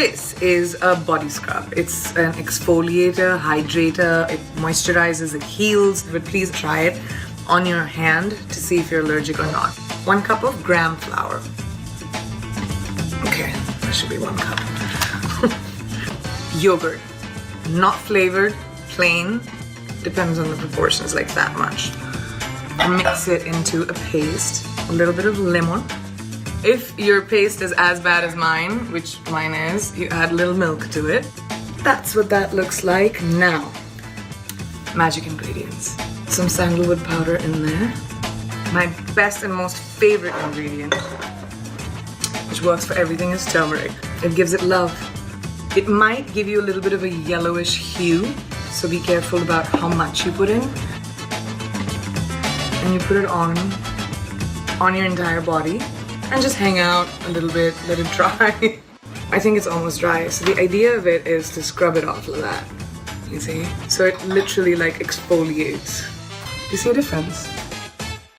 This is a body scrub. It's an exfoliator, hydrator, it moisturizes, it heals. But please try it on your hand to see if you're allergic or not. 1 cup of gram flour. Okay, that should be 1 cup. Yogurt, not flavored, plain. Depends on the proportions, like that much. Mix it into a paste. A little bit of lemon. If your paste is as bad as mine, which mine is, you add a little milk to it. That's what that looks like. Now, magic ingredients. Some sandalwood powder in there. My best and most favorite ingredient, which works for everything, is turmeric. It gives it love. It might give you a little bit of a yellowish hue, so be careful about how much you put in. And you put it on your entire body. And just hang out a little bit, let it dry. I think it's almost dry, so the idea of it is to scrub it off like that. You see? So it literally like exfoliates. Do you see a difference?